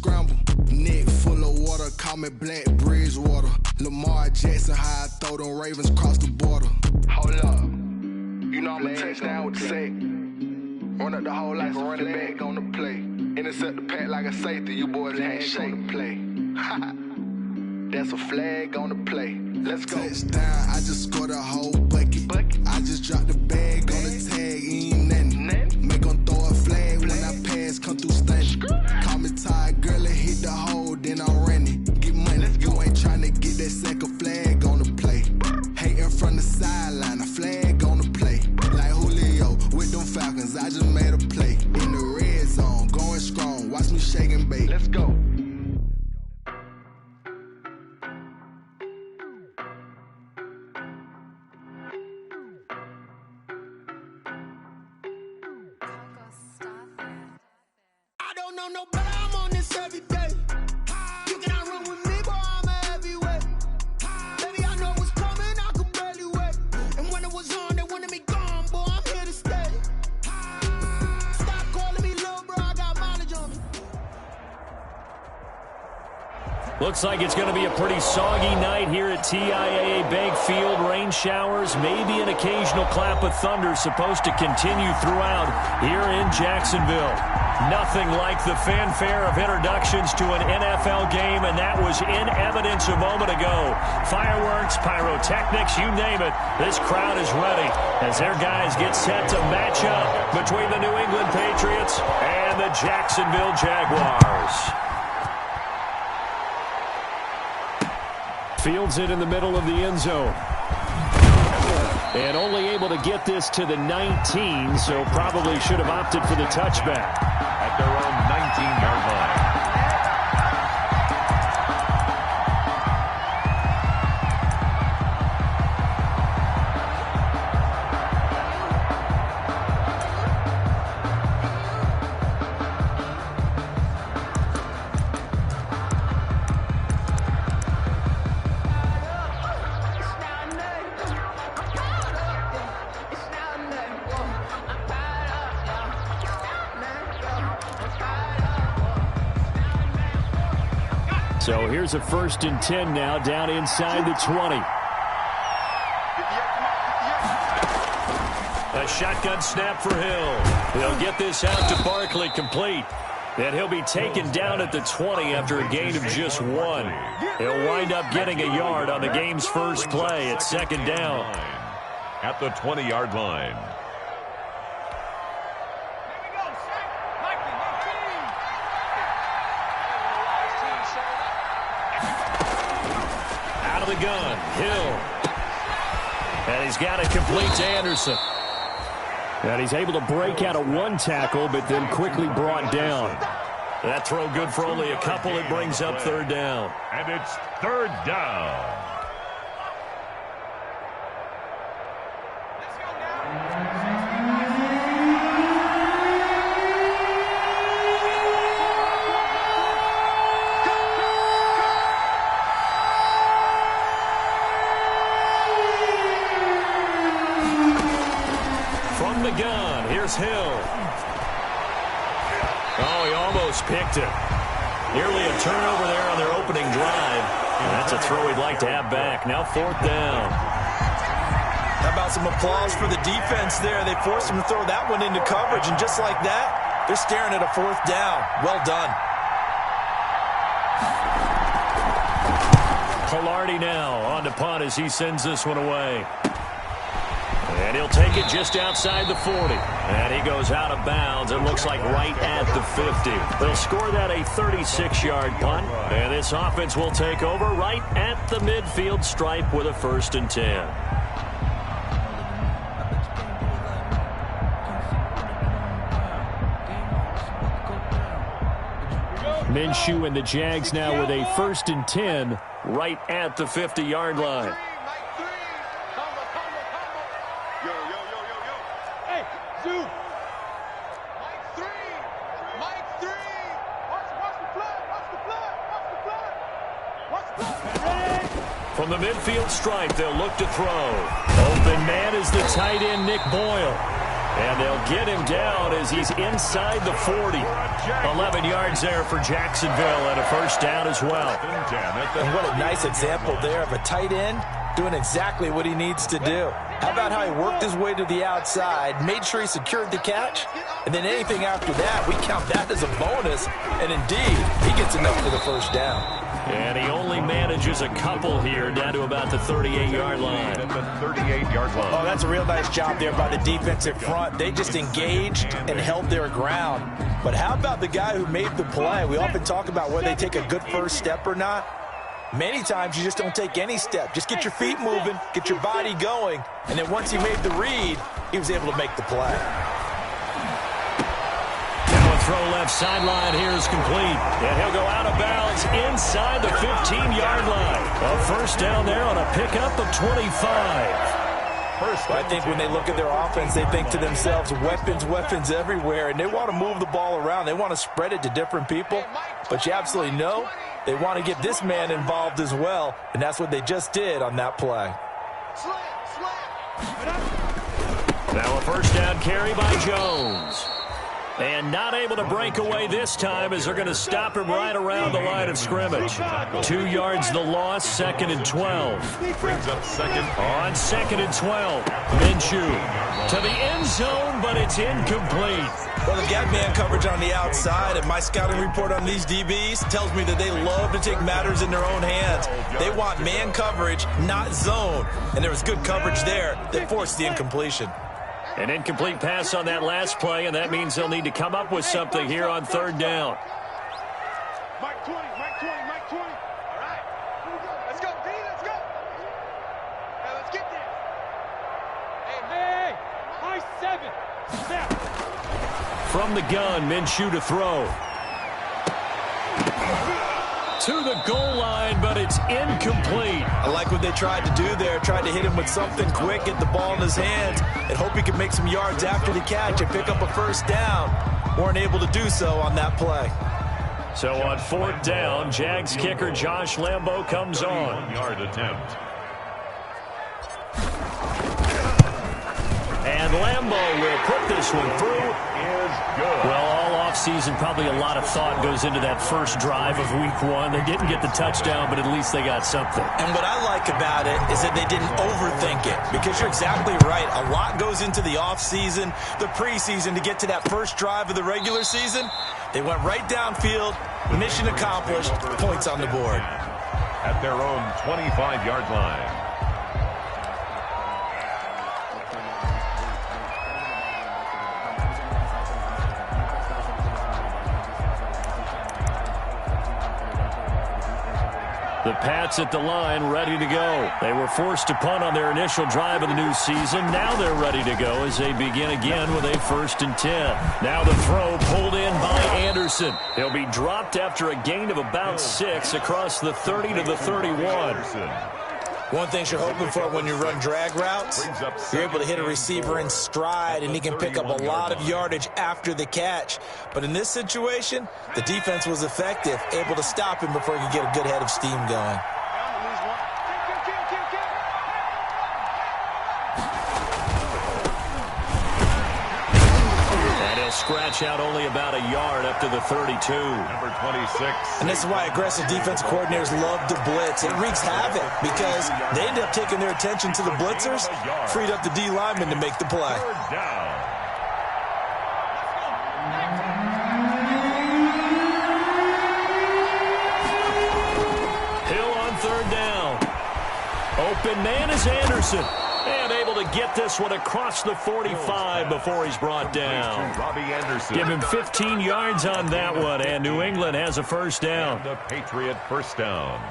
scramble. Neck full of water, call me Black Bridgewater. Lamar Jackson, how I throw them Ravens across the border. Hold up, you know I'm a touchdown with the sack. Run up the whole like a running back on the play. Intercept the pack like a safety, you boys ain't shake the play. That's a flag on the play. Let's go. Touchdown, I just scored a whole bucket. I just dropped the bag on the tag, ain't nothing. Make them throw a flag when I pass, come through stunning. Call me tired, girl, and hit the hole, then I'm running. Get money, you ain't tryna get that second flag on the play. Hating from the sideline, a flag on the play. Like Julio with them Falcons, I just made a play. In the red zone, going strong, watch me shake and bake. Let's go. Looks like it's going to be a pretty soggy night here at TIAA Bank Field. Rain showers, maybe an occasional clap of thunder supposed to continue throughout here in Jacksonville. Nothing like the fanfare of introductions to an NFL game, and that was in evidence a moment ago. Fireworks, pyrotechnics, you name it. This crowd is ready as their guys get set to match up between the New England Patriots and the Jacksonville Jaguars. Fields it in the middle of the end zone. And only able to get this to the 19, so probably should have opted for the touchback. At their own 19-yard line. So here's a 1st and 10 now, down inside the 20. A shotgun snap for Hill. He'll get this out to Barkley, complete. And he'll be taken down at the 20 after a gain of just 1. He'll wind up getting a yard on the game's first play at 2nd down. At the 20-yard line. The gun, Hill. And he's got it complete to Anderson. And he's able to break out of 1 tackle, but then quickly brought down. That throw good for only a couple. It brings up 3rd down. And it's 3rd down. Hill. Oh, he almost picked it. Nearly a turnover there on their opening drive. And that's a throw he'd like to have back. Now 4th down. How about some applause for the defense there? They forced him to throw that one into coverage, and just like that, they're staring at a 4th down. Well done. Pilardi now on to punt as he sends this one away. And he'll take it just outside the 40. And he goes out of bounds. It looks like right at the 50. They'll score that a 36-yard punt. And this offense will take over right at the midfield stripe with a 1st and 10. Minshew and the Jags now with a 1st and 10 right at the 50-yard line. From the midfield stripe, they'll look to throw. Open man is the tight end, Nick Boyle. And they'll get him down as he's inside the 40. 11 yards there for Jacksonville and a first down as well. And what a nice example there of a tight end doing exactly what he needs to do. How about how he worked his way to the outside, made sure he secured the catch, and then anything after that, we count that as a bonus. And indeed, he gets enough for the first down. And he only manages a couple here down to about the 38-yard line. At the 38-yard line. Oh, that's a real nice job there by the defensive front. They just engaged and held their ground. But how about the guy who made the play? We often talk about whether they take a good first step or not. Many times you just don't take any step. Just get your feet moving, get your body going, and then once he made the read, he was able to make the play. Now a throw left sideline here is complete. And he'll go out of bounds inside the 15-yard line. A first down there on a pickup of 25. I think when they look at their offense, they think to themselves, weapons, weapons everywhere, and they want to move the ball around. They want to spread it to different people, but you absolutely know they want to get this man involved as well, and that's what they just did on that play. Now a first down carry by Jones. And not able to break away this time as they're going to stop him right around the line of scrimmage. 2 yards the loss, 2nd and 12. Brings up second. On 2nd and 12, Minshew to the end zone, but it's incomplete. Well, they've got man coverage on the outside, and my scouting report on these DBs tells me that they love to take matters in their own hands. They want man coverage, not zone. And there was good coverage there that forced the incompletion. An incomplete pass on that last play, and that means they'll need to come up with something here on 3rd down. Mike 20, Mike 20, Mike 20. All right. Here we go. Let's go, D. Let's go. Now let's get there. Hey, high 7. Snap. From the gun, Minshew to throw. To the goal line, but it's incomplete. I like what they tried to do there. Tried to hit him with something quick, get the ball in his hands, and hope he could make some yards after the catch and pick up a first down. Weren't able to do so on that play. So on 4th down, Jags kicker Josh Lambo comes on. 1-yard attempt. And Lambo will put this one through. Is good. Well, all offseason, probably a lot of thought goes into that first drive of week 1. They didn't get the touchdown, but at least they got something. And what I like about it is that they didn't overthink it, because you're exactly right. A lot goes into the offseason, the preseason to get to that first drive of the regular season. They went right downfield, mission accomplished, points on the board. At their own 25-yard line. The Pats at the line, ready to go. They were forced to punt on their initial drive of the new season. Now they're ready to go as they begin again with a 1st and 10. Now the throw pulled in by Anderson. He'll be dropped after a gain of about 6 across the 30 to the 31. One thing you're hoping for when you run drag routes, you're able to hit a receiver in stride, and he can pick up a lot of yardage after the catch. But in this situation, the defense was effective, able to stop him before he could get a good head of steam going. Scratch out only about a yard up to the 32. Number 26. And this is why aggressive defense coordinators love to blitz. It wreaks havoc because they end up taking their attention to the blitzers, freed up the D lineman to make the play. 3rd down. Hill on 3rd down. Open man is Anderson. And able to get this one across the 45 before he's brought down. Robbie Anderson. Give him 15 yards on that one, and New England has a first down. The Patriot first down.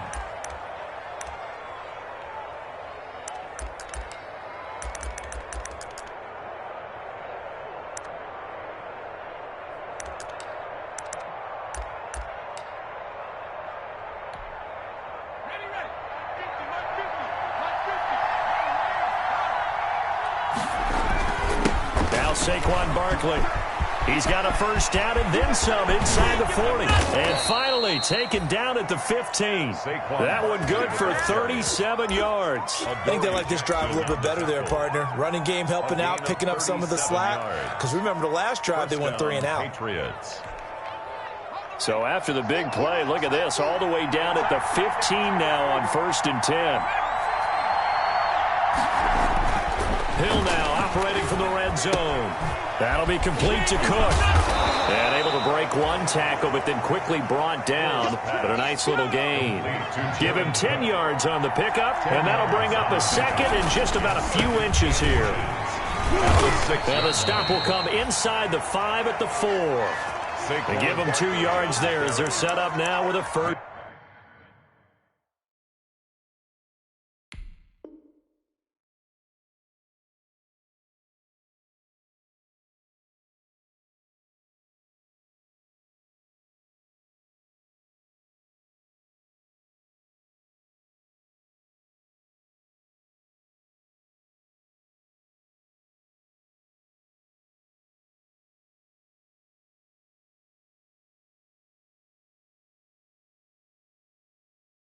Saquon Barkley He's got a first down and then some inside the 40. And finally taken down at the 15. That one good for 37 yards. I think they like this drive a little bit better there, partner. Running game helping out, picking up some of the slack. Because remember the last drive, they went 3 and out. Patriots. So after the big play, look at this, all the way down at the 15 now on 1st and 10. Hill now operating from the red zone. That'll be complete to Cook. And able to break one tackle, but then quickly brought down. But a nice little gain. Give him 10 yards on the pickup, and that'll bring up a second and just about a few inches here. And the stop will come inside the 5 at the 4. They give them 2 yards there as they're set up now with a first.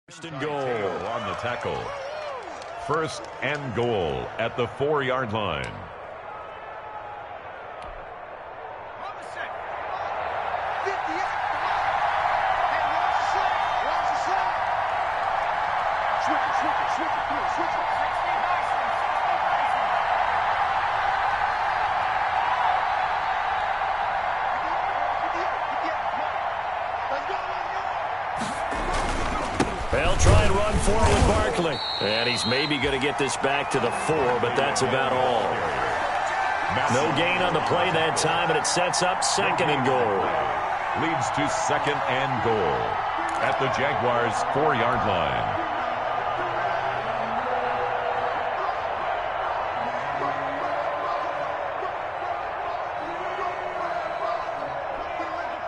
First and goal on the tackle. 1st and goal at the 4-yard line. They'll try and run forward Barkley. And he's maybe going to get this back to the 4, but that's about all. No gain on the play that time, and it sets up 2nd and goal. Leads to 2nd and goal at the Jaguars' 4-yard line.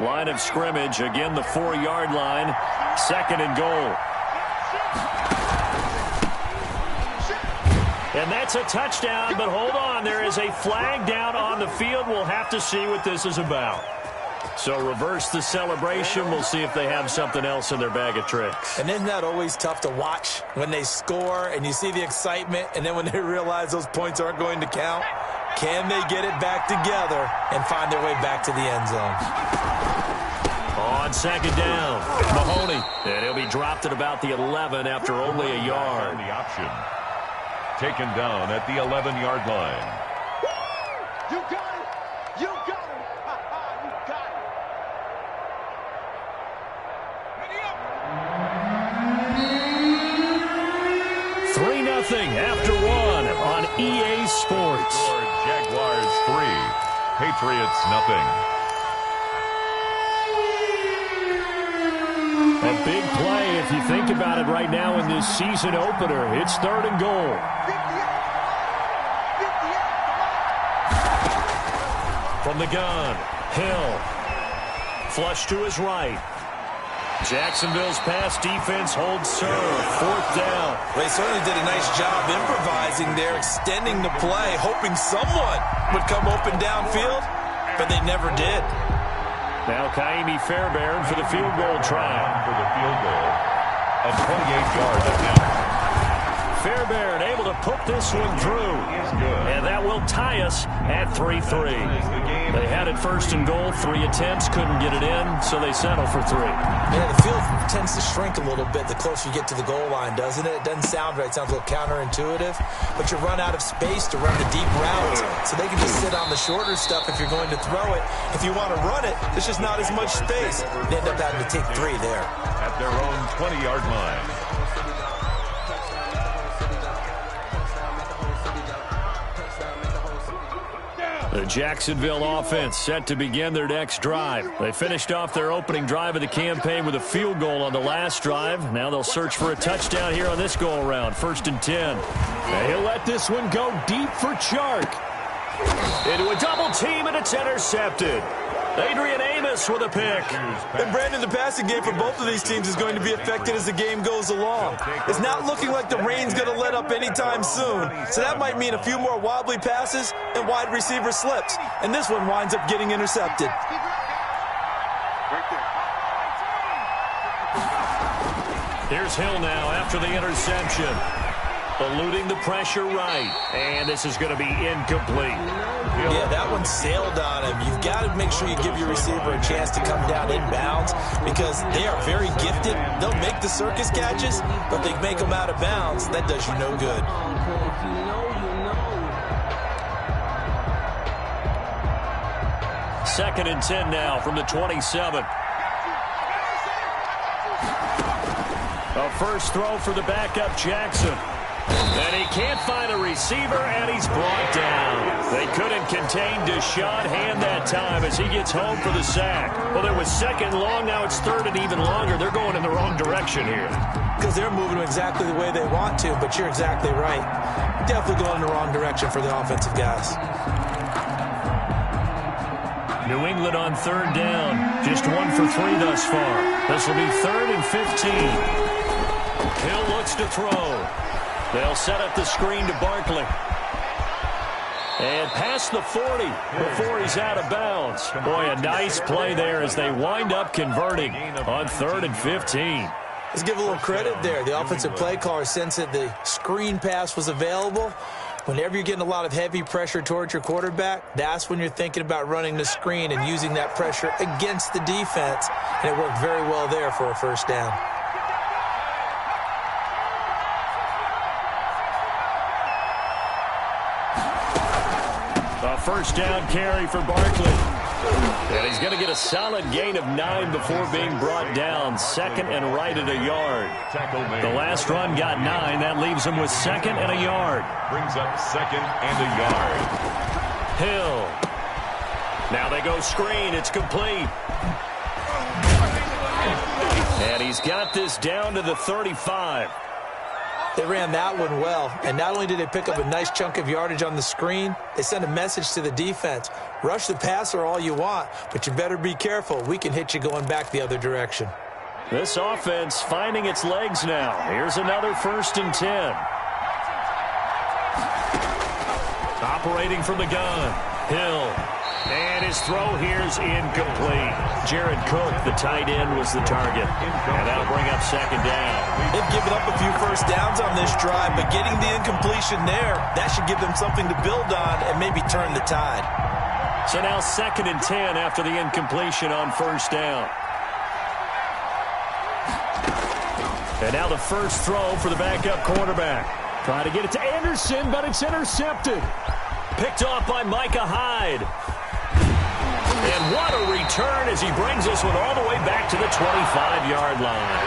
Line of scrimmage, again the 4-yard line, 2nd and goal. And that's a touchdown, but hold on, there is a flag down on the field. We'll have to see what this is about. So reverse the celebration. We'll see if they have something else in their bag of tricks. And isn't that always tough to watch when they score and you see the excitement, and then when they realize those points aren't going to count? Can they get it back together and find their way back to the end zone? On 2nd down, Mahoney. And he'll be dropped at about the 11 after only a yard. The option. Taken down at the 11-yard line. You got it! You got it! You got it! 3-0 after 1 on EA Sports. Jaguars 3, Patriots 0. A big play if you think about it right now in this season opener. It's 3rd and goal. From the gun, Hill. Flush to his right. Jacksonville's pass defense holds serve. 4th down. They certainly did a nice job improvising there, extending the play, hoping someone would come open downfield, but they never did. Now Kaimi Fairbairn for the field goal try. For the field goal, a 28-yard attempt. Fairbairn able to put this one through. And that will tie us at 3-3. They had it 1st and goal, 3 attempts, couldn't get it in, so they settle for 3. Yeah, the field tends to shrink a little bit the closer you get to the goal line, doesn't it? It doesn't sound right. It sounds a little counterintuitive. But you run out of space to run the deep routes, so they can just sit on the shorter stuff if you're going to throw it. If you want to run it, there's just not as much space. They end up having to take 3 there. At their own 20-yard line. The Jacksonville offense set to begin their next drive. They finished off their opening drive of the campaign with a field goal on the last drive. Now they'll search for a touchdown here on this go-around. 1st and 10. And he'll let this one go deep for Chark. Into a double team, and it's intercepted. Adrian Amos with a pick. And Brandon, the passing game for both of these teams is going to be affected as the game goes along. It's not looking like the rain's going to let up anytime soon. So that might mean a few more wobbly passes and wide receiver slips. And this one winds up getting intercepted. Here's Hill now after the interception. Eluding the pressure right. And this is going to be incomplete. Yeah, that one sailed on him. You've got to make sure you give your receiver a chance to come down inbounds because they are very gifted. They'll make the circus catches, but they make them out of bounds. That does you no good. Second and 10 now from the 27. A first throw for the backup Jackson. And he can't find a receiver, and he's brought down. They couldn't contain Deshaun Hand that time as he gets home for the sack. Well, there was second long. Now it's third and even longer. They're going in the wrong direction here. Because they're moving exactly the way they want to, but you're exactly right. Definitely going in the wrong direction for the offensive guys. New England on third down. Just 1 for 3 thus far. This will be 3rd and 15. Hill looks to throw. They'll set up the screen to Barkley. And past the 40 before he's out of bounds. Boy, a nice play there as they wind up converting on 3rd and 15. Let's give a little credit there. The offensive play caller sensed that the screen pass was available. Whenever you're getting a lot of heavy pressure towards your quarterback, that's when you're thinking about running the screen and using that pressure against the defense. And it worked very well there for a first down. First down carry for Barkley. And he's going to get a solid gain of 9 before being brought down. Second and right at a yard. The last run got 9. That leaves him with second and a yard. Brings up second and a yard. Hill. Now they go screen. It's complete. And he's got this down to the 35. They ran that one well, and not only did they pick up a nice chunk of yardage on the screen, they sent a message to the defense. Rush the passer all you want, but you better be careful. We can hit you going back the other direction. This offense finding its legs now. Here's another 1st and 10. Operating from the gun. Hill. And his throw here is incomplete. Jared Cook, the tight end, was the target. And that'll bring up second down. They've given up a few first downs on this drive, but getting the incompletion there, that should give them something to build on and maybe turn the tide. So now 2nd and 10 after the incompletion on first down. And now the first throw for the backup quarterback. Trying to get it to Anderson, but it's intercepted. Picked off by Micah Hyde. And what a return as he brings this one all the way back to the 25-yard line.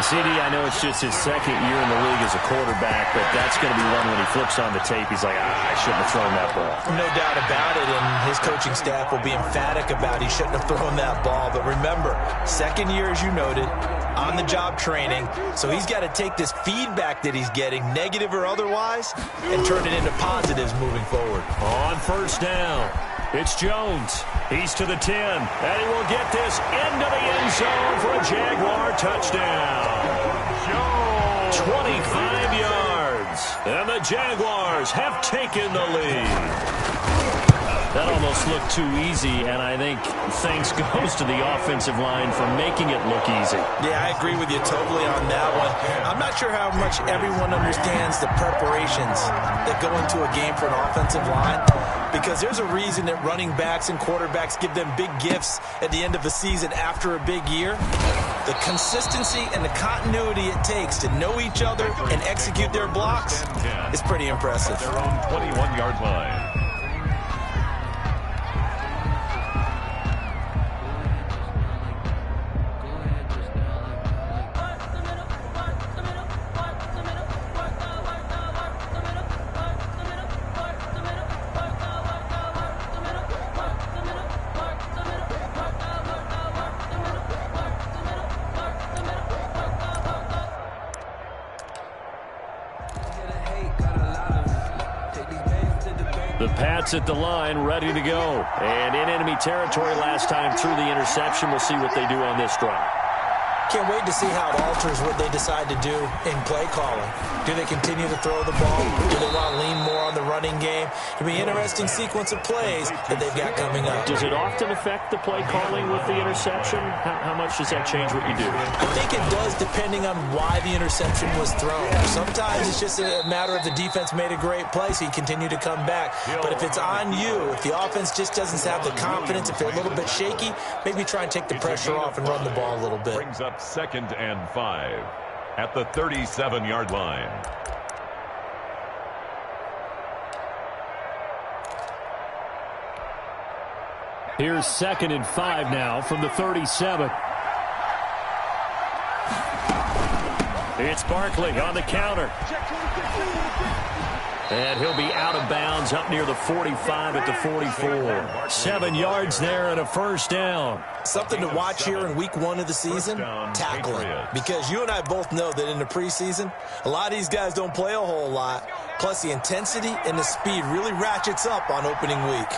CD, I know it's just his second year in the league as a quarterback, but that's going to be one when he flips on the tape. He's like, I shouldn't have thrown that ball. No doubt about it, and his coaching staff will be emphatic about he shouldn't have thrown that ball. But remember, second year, as you noted, on-the-job training, so he's got to take this feedback that he's getting, negative or otherwise, and turn it into positives moving forward. On first down, it's Jones. He's to the 10, and he will get this into the end zone for a Jaguar touchdown. 25 yards, and the Jaguars have taken the lead. That almost looked too easy, and I think thanks goes to the offensive line for making it look easy. Yeah, I agree with you totally on that one. I'm not sure how much everyone understands the preparations that go into a game for an offensive line, because there's a reason that running backs and quarterbacks give them big gifts at the end of a season after a big year. The consistency and the continuity it takes to know each other and execute their blocks is pretty impressive. Their own 21-yard line. Take these bands to the bank. The Pats at the line, ready to go. And in enemy territory last time through the interception. We'll see what they do on this drive. Can't wait to see how it alters what they decide to do in play calling. Do they continue to throw the ball? Do they want to lean more on the running game? It'll be an interesting sequence of plays that they've got coming up. Does it often affect the play calling with the interception? How much does that change what you do? I think it does, depending on why the interception was thrown. Sometimes it's just a matter of the defense made a great play, so you continue to come back. But if it's on you, if the offense just doesn't have the confidence, if they're a little bit shaky, maybe try and take the pressure off and run the ball a little bit. Brings up 2nd and 5 at the 37-yard line. Here's 2nd and 5 now from the 37. It's Barkley on the counter. And he'll be out of bounds up near the 45 at the 44. 7 yards there and a first down. Something to watch here in week 1 of the season, tackling. Because you and I both know that in the preseason, a lot of these guys don't play a whole lot. Plus the intensity and the speed really ratchets up on opening week.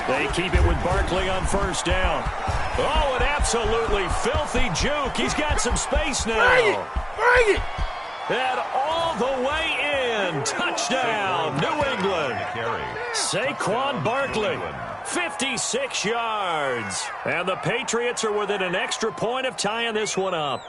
They keep it with Barkley on first down. Oh, an absolutely filthy juke. He's got some space now. Bring it! And all the way in. Touchdown, New England. Saquon Barkley, 56 yards. And the Patriots are within an extra point of tying this one up.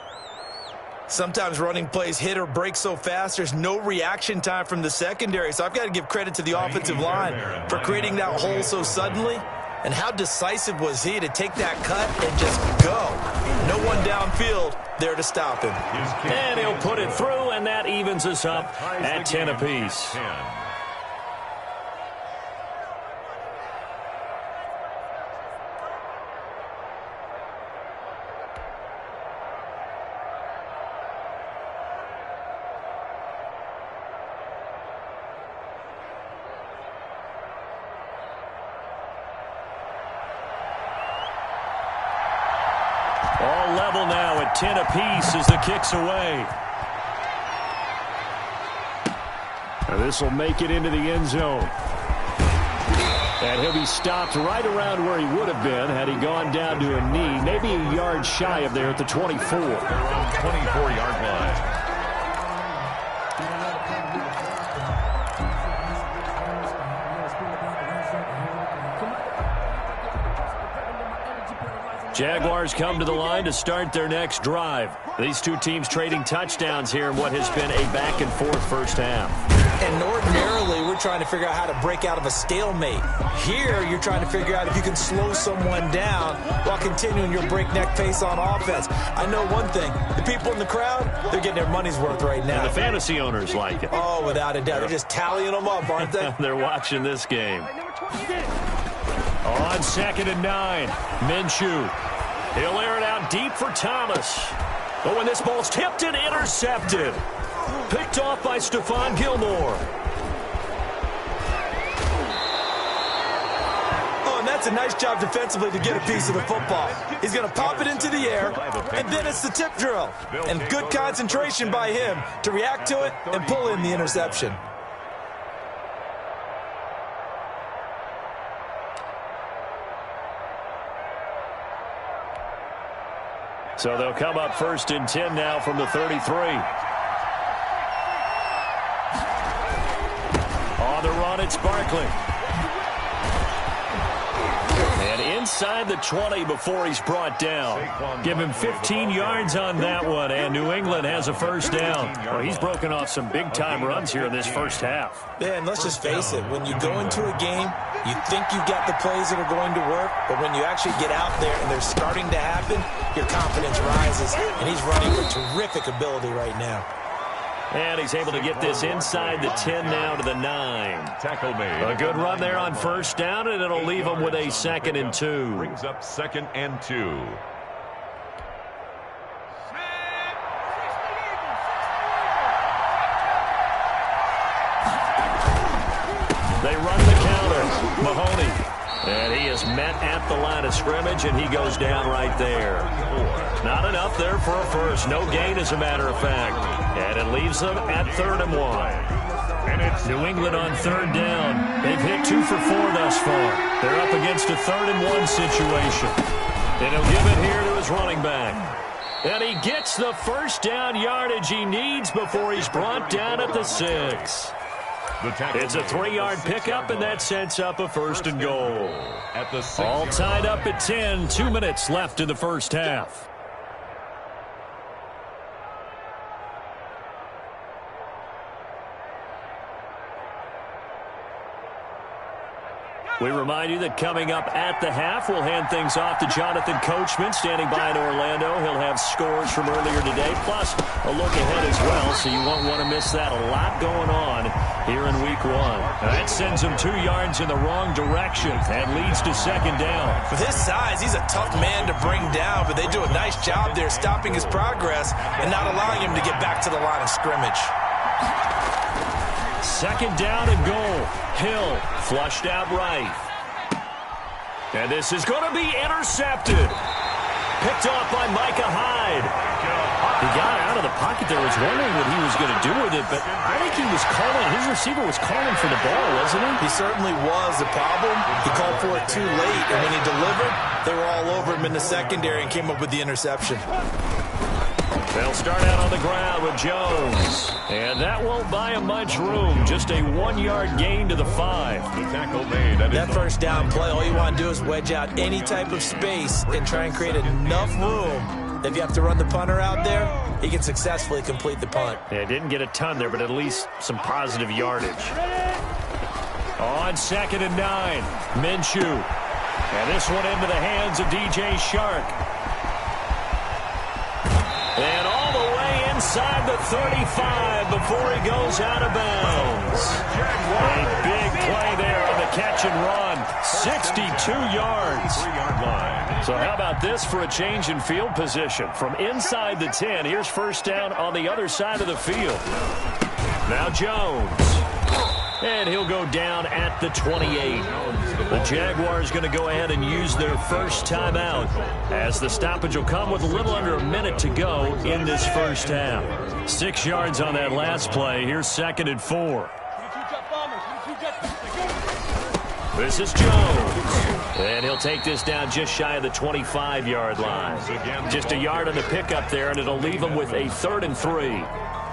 Sometimes running plays hit or break so fast, there's no reaction time from the secondary. So I've got to give credit to the offensive line for creating that hole so suddenly. And how decisive was he to take that cut and just go? No one downfield there to stop him. And he'll put it through, and that evens us up at 10 apiece. All level now at 10 apiece as the kick's away. And this will make it into the end zone. And he'll be stopped right around where he would have been had he gone down to a knee, maybe a yard shy of there at the 24. They're on 24-yard line. Jaguars come to the line to start their next drive. These two teams trading touchdowns here in what has been a back-and-forth first half. And ordinarily, we're trying to figure out how to break out of a stalemate. Here, you're trying to figure out if you can slow someone down while continuing your breakneck pace on offense. I know one thing. The people in the crowd, they're getting their money's worth right now. And the fantasy owners like it. Oh, without a doubt. They're just tallying them up, aren't they? They're watching this game. On 2nd and 9, Minshew. He'll air it out deep for Thomas. But when this ball's tipped and intercepted. Picked off by Stephon Gilmore. Oh, and that's a nice job defensively to get a piece of the football. He's going to pop it into the air, and then it's the tip drill. And good concentration by him to react to it and pull in the interception. So they'll come up 1st and 10 now from the 33. On the run, it's Barkley. And inside the 20 before he's brought down. Give him 15 yards on that one, and New England has a first down. Well, he's broken off some big-time runs here in this first half. Yeah, and let's just face it. When you go into a game, you think you've got the plays that are going to work, but when you actually get out there and they're starting to happen, your confidence rises, and he's running with terrific ability right now. And he's able to get this inside the 10 now to the 9. Tackle made. A good run there on first down, and it'll leave him with a 2nd and 2. Brings up 2nd and 2. They run the counter. Mahoney. And he is met at the line of scrimmage, and he goes down right there. Not enough there for a first. No gain, as a matter of fact. And it leaves them at 3rd and 1. And it's New England on third down. They've hit 2 for 4 thus far. They're up against a 3rd-and-1 situation. And he'll give it here to his running back. And he gets the first down yardage he needs before he's brought down at the 6. It's a 3-yard pickup, and that sets up a 1st and goal. At the 6. All tied up at 10. 2 minutes left in the first half. We remind you that coming up at the half, we'll hand things off to Jonathan Coachman, standing by in Orlando. He'll have scores from earlier today, plus a look ahead as well, so you won't want to miss that. A lot going on here in Week 1. That sends him 2 yards in the wrong direction and leads to 2nd down. With his size, he's a tough man to bring down, but they do a nice job there stopping his progress and not allowing him to get back to the line of scrimmage. 2nd down and goal. Hill flushed out right. And this is going to be intercepted. Picked off by Micah Hyde. He got out of the pocket there. Was wondering what he was going to do with it, but I think he was calling. His receiver was calling for the ball, wasn't he? He certainly was. The problem, he called for it too late, and when he delivered, they were all over him in the secondary and came up with the interception. They'll start out on the ground with Jones. And that won't buy him much room. Just a 1-yard gain to the 5. The tackle made. That first down play, all you want to do is wedge out any type of space and try and create enough room. If you have to run the punter out there, he can successfully complete the punt. Yeah, didn't get a ton there, but at least some positive yardage. On 2nd and 9, Minshew. And this one into the hands of DJ Shark. And all the way inside the 35 before he goes out of bounds. A big play there on the catch and run. 62 yards. So how about this for a change in field position? From inside the 10, here's first down on the other side of the field. Now Jones. And he'll go down at the 28. The Jaguars going to go ahead and use their first timeout, as the stoppage will come with a little under a minute to go in this first half. 6 yards on that last play. Here's 2nd and 4. This is Jones. And he'll take this down just shy of the 25-yard line. Just a yard on the pickup there, and it'll leave him with a 3rd and 3.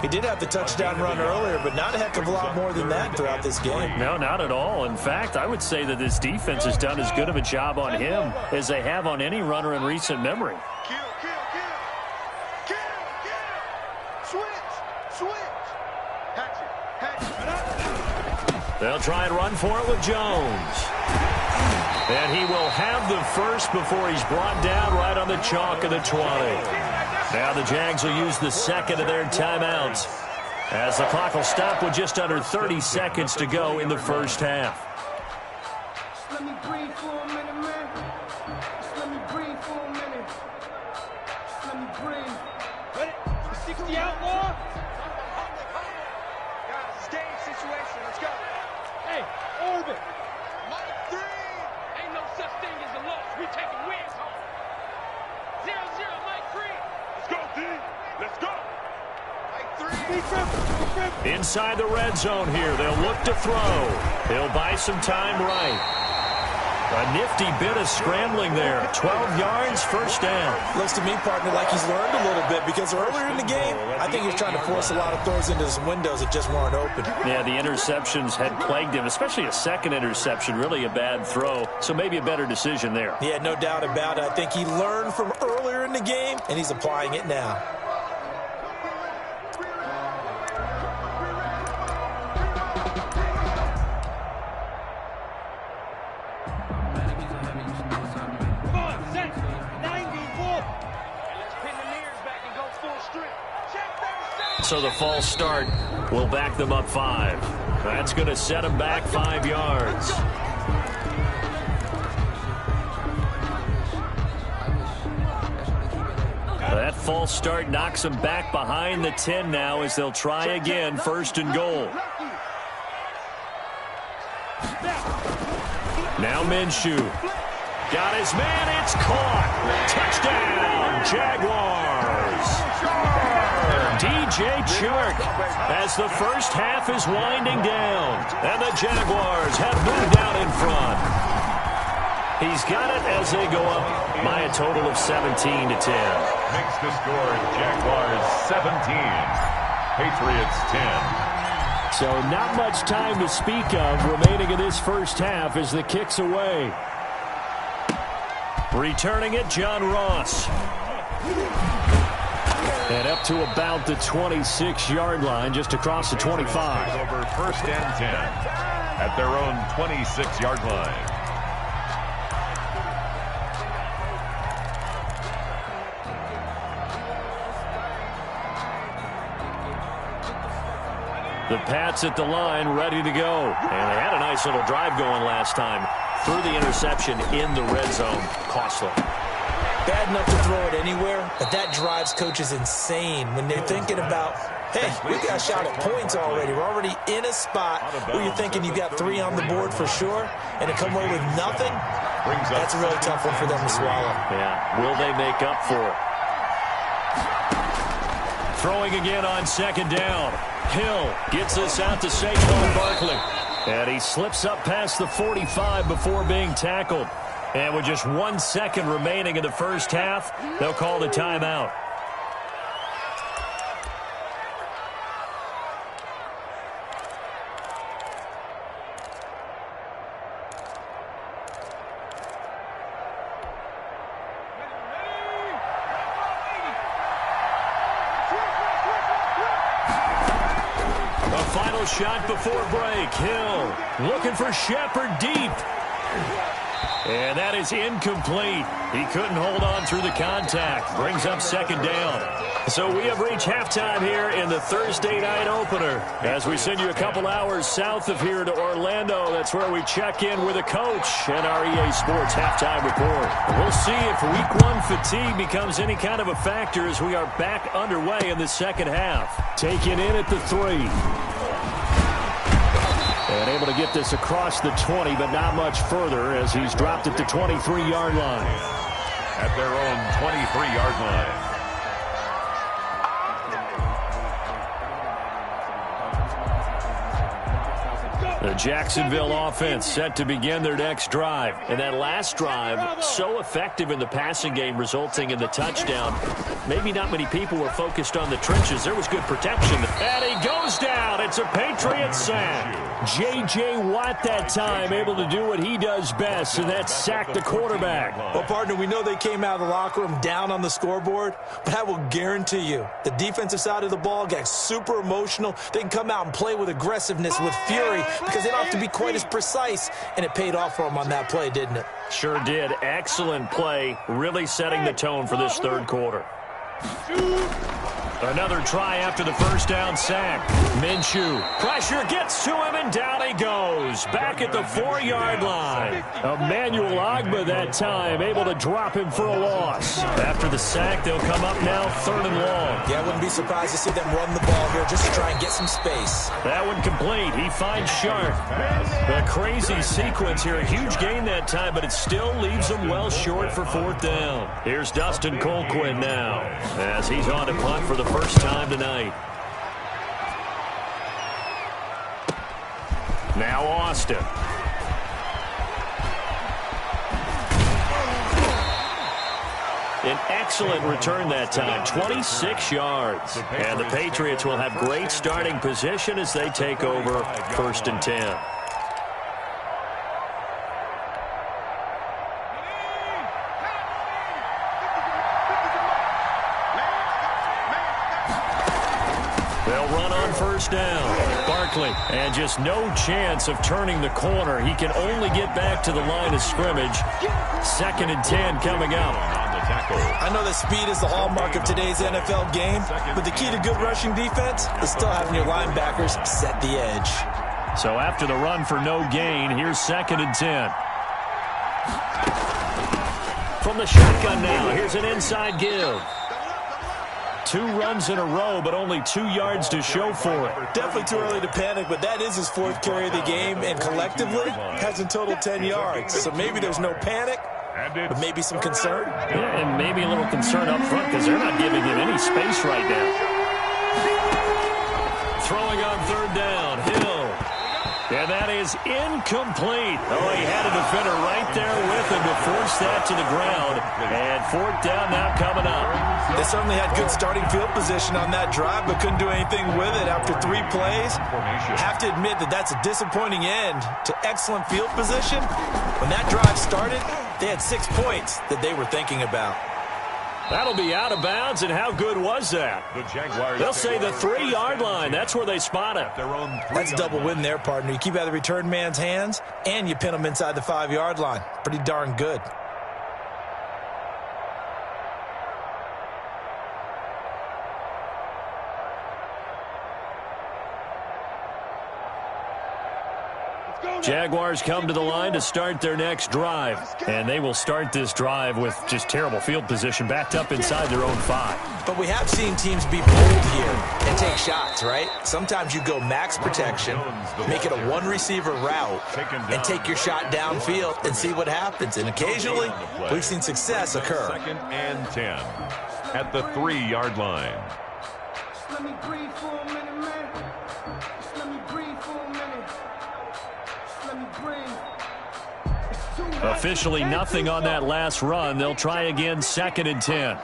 He did have the touchdown run earlier, but not a heck of a lot more than that throughout this game. No, not at all. In fact, I would say that this defense has done as good of a job on him as they have on any runner in recent memory. Kill. Switch. Hatchet. They'll try and run for it with Jones. And he will have the first before he's brought down right on the chalk of the 20. Now the Jags will use the 2nd of their timeouts, as the clock will stop with just under 30 seconds to go in the first half. Just let me breathe for a minute, man. Just let me breathe for a minute. Just let me breathe. Ready? 60 outlaw. Guys, it's game situation. Let's go. Hey, orbit. Mike 3. Ain't no such thing as a loss. We taking wins home. 0-0, Mike 3. Let's go, D. Let's go. Mike 3. Inside the red zone here. They'll look to throw. He'll buy some time right. A nifty bit of scrambling there. 12 yards, first down. Looks to me, partner, like he's learned a little bit, because earlier in the game, I think he was trying to force a lot of throws into some windows that just weren't open. Yeah, the interceptions had plagued him, especially a second interception, really a bad throw. So maybe a better decision there. Yeah, no doubt about it. I think he learned from earlier in the game, and he's applying it now. So the false start will back them up 5. That's going to set them back 5 yards. That false start knocks them back behind the 10 now, as they'll try again, 1st and goal. Now Minshew. Got his man, it's caught. Touchdown, Jaguars. T.J. Chark as the first half is winding down. And the Jaguars have moved out in front. He's got it as they go up by a total of 17-10. Makes the score Jaguars 17, Patriots 10. So not much time to speak of remaining in this first half as the kick's away. Returning it, John Ross. And up to about the 26-yard line, just across the 25. Over first and 10 at their own 26-yard line. The Pats at the line, ready to go. And they had a nice little drive going last time. Threw the interception in the red zone. Costly. Bad enough to throw it anywhere, but that drives coaches insane when they're thinking about, hey, we got a shot at points already. We're already in a spot where you're thinking you got 3 on the board for sure, and to come away with nothing, that's a really tough one for them to swallow. Yeah, will they make up for it? Throwing again on second down. Hill gets this out to Saquon Barkley. And he slips up past the 45 before being tackled. And with just 1 second remaining in the first half, they'll call the timeout. Final shot before break. Hill looking for Shepard deep. And that is incomplete. He couldn't hold on through the contact. Brings up second down. So we have reached halftime here in the Thursday night opener. As we send you a couple hours south of here to Orlando, that's where we check in with a coach and our EA Sports halftime report. We'll see if week 1 fatigue becomes any kind of a factor as we are back underway in the second half. Taken in at the 3. And able to get this across the 20, but not much further as he's dropped at the 23-yard line. At their own 23-yard line. The Jacksonville offense set to begin their next drive. And that last drive, so effective in the passing game, resulting in the touchdown. Maybe not many people were focused on the trenches. There was good protection. And he goes down. It's a Patriots sack. J.J. Watt that time able to do what he does best, and that's sack the quarterback. Well, partner, we know they came out of the locker room down on the scoreboard, but I will guarantee you the defensive side of the ball got super emotional. They can come out and play with aggressiveness, with fury, because they don't have to be quite as precise, and it paid off for them on that play, didn't it? Sure did. Excellent play, really setting the tone for this third quarter. Another try after the first down sack. Minshew. Pressure gets to him, and down he goes. Back at the 4-yard line. Emmanuel Ogbah that time able to drop him for a loss. After the sack, they'll come up now 3rd and long. Yeah, I wouldn't be surprised to see them run the ball here just to try and get some space. That one complete. He finds Sharp. A crazy sequence here. A huge gain that time, but it still leaves him well short for 4th down. Here's Dustin Colquhoun now as he's on to punt for the first time tonight. Now Austin. An excellent return that time, 26 yards. And the Patriots will have great starting position as they take over 1st and 10. They'll run on 1st down. Barkley, and just no chance of turning the corner. He can only get back to the line of scrimmage. 2nd and 10 coming up. I know that speed is the hallmark of today's NFL game, but the key to good rushing defense is still having your linebackers set the edge. So after the run for no gain, here's 2nd and 10. From the shotgun now, here's an inside give. 2 runs in a row, but only 2 yards to show for it. Definitely too early to panic, but that is his 4th carry of the game, and collectively has in total 10 yards. So maybe there's no panic, but maybe some concern. Yeah, and maybe a little concern up front because they're not giving him any space right now. throwing on third down. Hill. And that is incomplete. Oh, he had a defender right there with him to force that to the ground. And fourth down now coming up. They certainly had good starting field position on that drive, but couldn't do anything with it after 3 plays. Have to admit that that's a disappointing end to excellent field position. When that drive started, they had 6 points that they were thinking about. That'll be out of bounds, and how good was that? The Jaguars, they'll say the 3-yard line. That's where they spot it. That's double win there, partner. You keep out of the return man's hands, and you pin him inside the 5-yard line. Pretty darn good. Jaguars come to the line to start their next drive. And they will start this drive with just terrible field position, backed up inside their own 5. But we have seen teams be bold here and take shots, right? Sometimes you go max protection, make it a one-receiver route, and take your shot downfield and see what happens. And occasionally, we've seen success occur. 2nd and 10 at the 3-yard line. Just let me breathe for a minute, man. Just let me breathe for a minute. Just let me breathe. It's too hot. Officially nothing on that last run. They'll try again, 2nd and 10.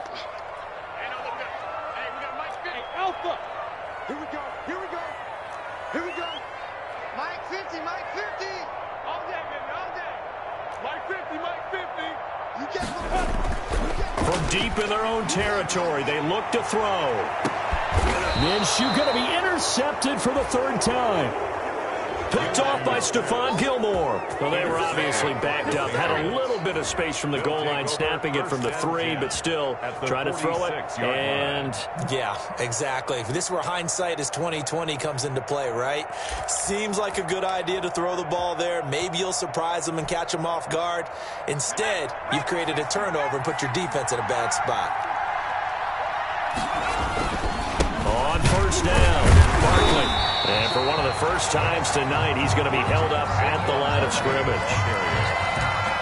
Deep in their own territory, they look to throw. Minshew going to be intercepted for the 3rd time. Picked off by Stephon Gilmore. Well, they were obviously backed up. Had a little bit of space from the goal line, snapping it from the 3, but still trying to throw it. And yeah, exactly. This is where hindsight is 20/20 comes into play, right? Seems like a good idea to throw the ball there. Maybe you'll surprise them and catch them off guard. Instead, you've created a turnover and put your defense in a bad spot. On 1st down, Barkley. And for one of the first times tonight, he's going to be held up at the line of scrimmage.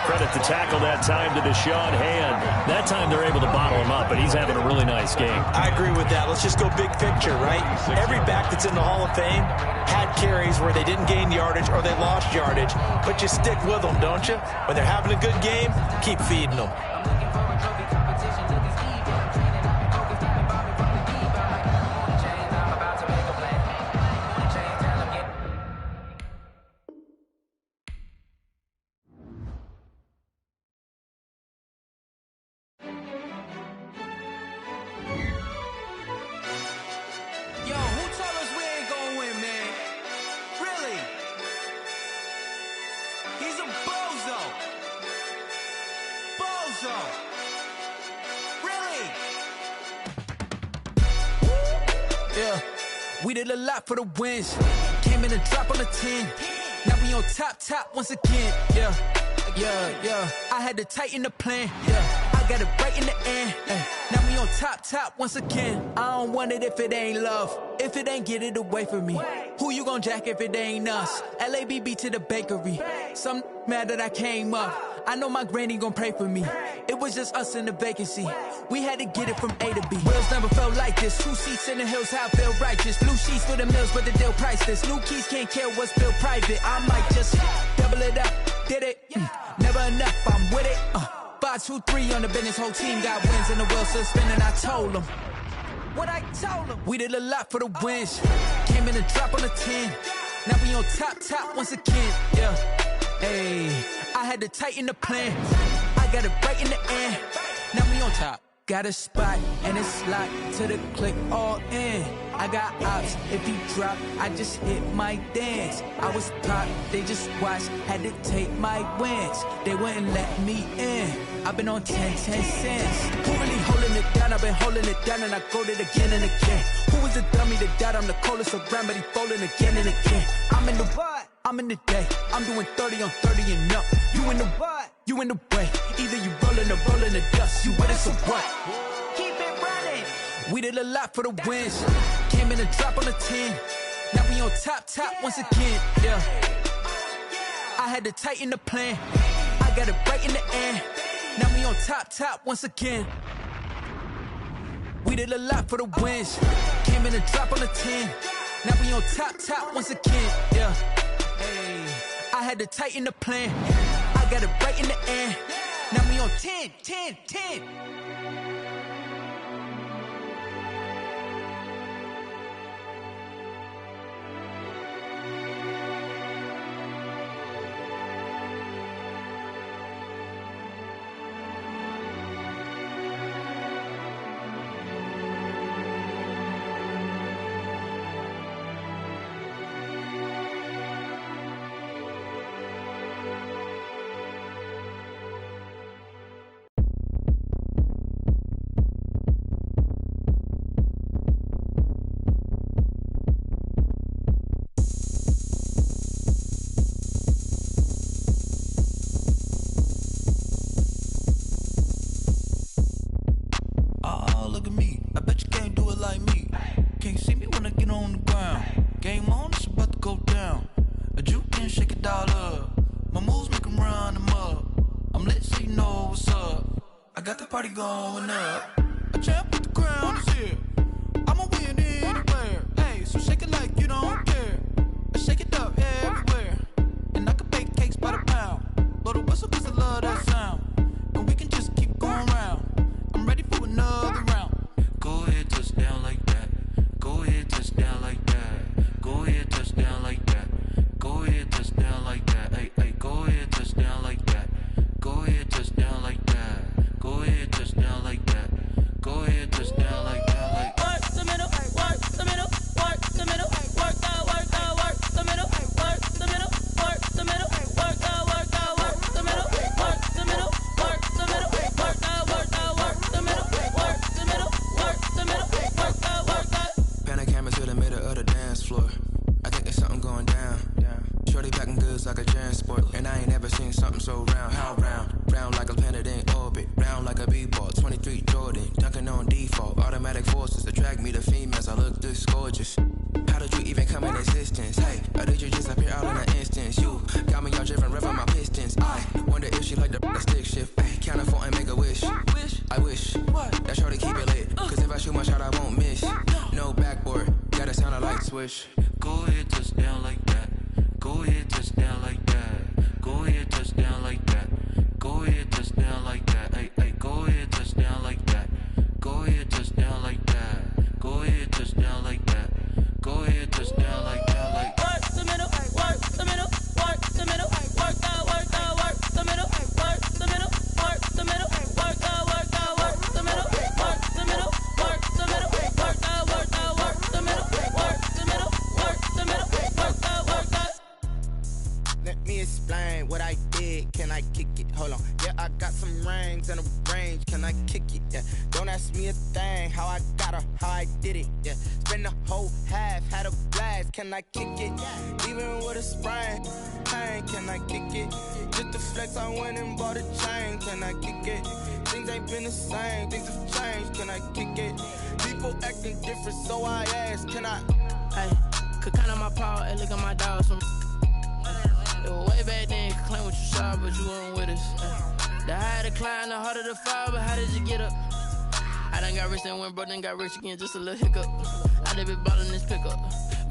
Credit the tackle that time to Deshaun Hand. That time they're able to bottle him up, but he's having a really nice game. I agree with that. Let's just go big picture, right? Every back that's in the Hall of Fame had carries where they didn't gain yardage or they lost yardage, but you stick with them, don't you? When they're having a good game, keep feeding them. We did a lot for the wins. Came in and drop on the 10. Now we on top once again. Yeah. I had to tighten the plan. Yeah. I got it right in the end. Now we on top once again. I don't want it if it ain't love. If it ain't, get it away from me. Who you gon' jack if it ain't us? LABB to the bakery. Some mad that I came up. I know my granny gon' pray for me. It was just us in the vacancy. We had to get it from A to B. Wheels never felt like this. 2 seats in the hills, how I feel righteous. Blue sheets for the mills, but the deal priceless. New keys can't care what's built private. I might just double it up. Did it? Never enough, I'm with it. 5, 2, 3 on the business. Whole team got wins and the wheels still spinning. I told them what I told them. We did a lot for the wins. Came in and drop on the 10. Now we on top once again. Yeah. Hey, I had to tighten the plan. I got it right in the end. Now we on top. Got a spot and it's locked to the click all in. I got ops, if he drop, I just hit my dance. I was top, they just watched, had to take my wins. They wouldn't let me in. I've been on 10 cents. Who really holding it down? I've been holding it down and I go it again and again. Who was the dummy that died? I'm the coldest around, but he folding again and again. I'm in the what? I'm in the day. I'm doing 30 on 30 and up. You in the what? You in the way. Either you rolling or rolling the dust. You with it, so what? Keep it running. We did a lot for the wins. Came in and drop on the 10. Now we on top once again. Yeah. I had to tighten the plan. I got it right in the end. Now we on top once again. We did a lot for the wins. Came in and drop on the 10. Now we on top once again, yeah. Hey, I had to tighten the plan. I got it right in the end. Now we on 10. Party going up. A champ with the crown is here. I'ma win anywhere. Hey, so shake it like you don't care. I shake it up everywhere. And I can bake cakes by the pound. Blow the whistle cause I love that sound. And we can just keep going round. I'm ready for another round. Go ahead, touch down like that. Go ahead, touch down like that. Go ahead, touch down like that. Go ahead, touch down like that. Hey, hey, go ahead, touch down like that. Go ahead, touch down like that. Go ahead, touch down like that. Go ahead, touch down like that. Like work the middle, work the middle, work the middle, work the middle, work the middle, work the middle, work the middle, work the middle, work the middle, work the middle, work the middle, work the middle, work the middle, work the. Pan the camera to the middle of the dance floor. I think there's something going down. Shorty packing goods like a transport, and I ain't never seen something so round. How round? Round like a planet in orbit, round like a b-ball. 23 Jordan, dunking on default. Automatic forces attract me to females. I look this gorgeous. How did you even come in existence? Hey, or did you just appear out in an instance? You got me all driven, revving my pistons. I wonder if she like the stick shift. Hey, count it 4 and make a wish. I wish that shorty keep it lit. Cause if I shoot my shot, I won't miss. No backboard, gotta sound a light switch. Go ahead, touch down like that. Go ahead, touch down like that. Go ahead, touch down like that. Go ahead, touch down like that. Hey, hey, go ahead, touch down like that. Go ahead, touch down like that. Go ahead, touch down like that. Go ahead, touch down like that. Like work the middle, work the middle, work the middle, work the middle, work the middle, work the middle, work the middle, work the middle, work the middle, work the middle, work the middle, work the middle, work the middle, work the. Let me explain what I did. Can I kick it? Hold on. Yeah, I got some rings and a range. Can I kick it? Yeah. Don't ask me a thing. How I got her, how I did it. Yeah. Spend the whole half, had a blast. Can I kick it? Even with a sprain. Pain, can I kick it? Just the flex, I went and bought a chain. Can I kick it? Things ain't been the same. Things have changed. Can I kick it? People acting different, so I ask. Can I? Hey, could count on my power and look at my dogs from. It was way back then, could claim what you saw, but you weren't with us. The higher the climb, the harder the fall, but how did you get up? I done got rich and went broke, then got rich again, just a little hiccup. I done been ballin' this pickup.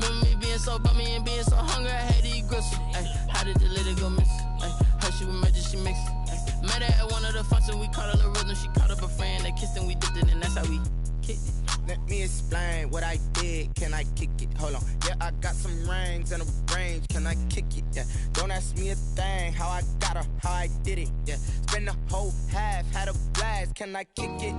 Remember me being so bummy and being so hungry, I had to eat gristle. How did the lady go miss? Her she was magic, she mixed. Met her at one of the functions, we caught her the rhythm, she caught up a friend, they kissed and we dipped it, and that's how we kicked it. Let me explain what I did. Can I kick it? Hold on. Yeah, I got some rings and a range. Can I kick it? Yeah. Don't ask me a thing. How I got her, how I did it. Yeah. Spend the whole half, had a blast. Can I kick it?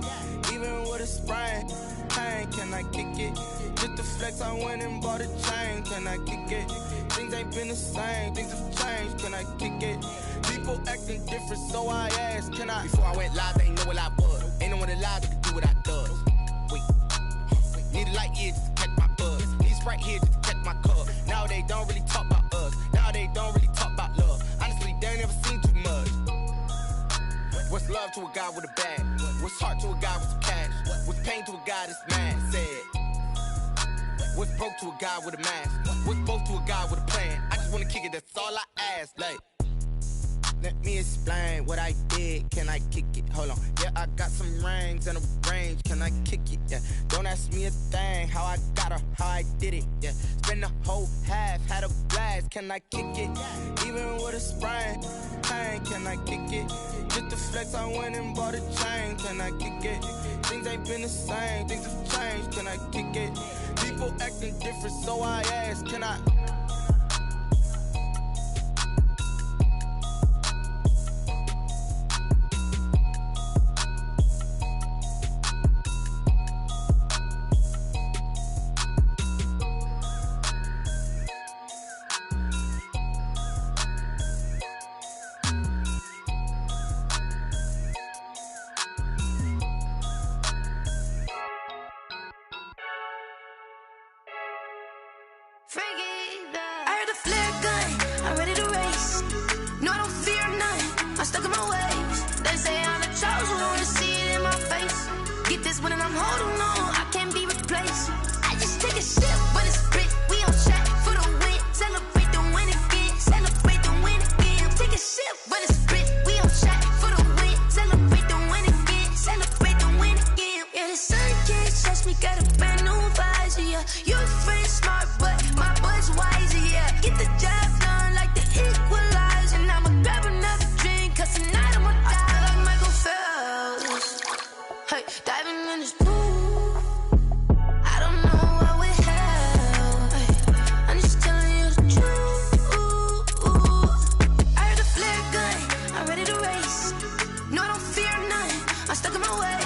Even with a sprain. Pain, can I kick it? Just the flex, I went and bought a chain. Can I kick it? Things ain't been the same. Things have changed. Can I kick it? People acting different, so I asked. Can I? Before I went live, they ain't know what I was. Ain't no one alive that could do what I does. Wait. Need a light here just to catch my buzz. Need Sprite here just to catch my cup. Now they don't really talk about us. Now they don't really talk about love. Honestly, they ain't never seen too much. What's love to a guy with a bag? What's heart to a guy with some cash? What's pain to a guy that's mad? Said. What's broke to a guy with a mask? What's both to a guy with a plan? I just wanna kick it, that's all I ask. Like, let me explain what I did. Can I kick it? Hold on. Yeah, I got some rings and a range. Can I kick it? Yeah. Don't ask me a thing. How I got her, how I did it. Yeah. Spend the whole half, had a blast. Can I kick it? Even with a sprain, pain. Can I kick it? Just the flex, I went and bought a chain. Can I kick it? Things ain't been the same. Things have changed. Can I kick it? People acting different, so I ask. Can I? I heard the flare gun, I'm ready to race. No, I don't fear none, I'm stuck in my ways. They say I'm the chosen one, see it in my face. Get this one and I'm holding on, I can't be replaced. I just take a sip, but it's split, we on track for the win. Celebrate the win again, celebrate the win again. Take a sip, but it's split, we on track for the win. Celebrate the win again, celebrate the win again. Yeah, the sun can't touch me, got a brand new visor, yeah. Your friend smart, but my bud's wiser, yeah. Get the job done like the equalizer. And I'ma grab another drink, cause tonight I'ma die like Michael Phelps. Hey, diving in this pool, I don't know what we have. Hey, I'm just telling you the truth. I heard a flare gun, I'm ready to race. No, I don't fear none, I'm stuck in my way.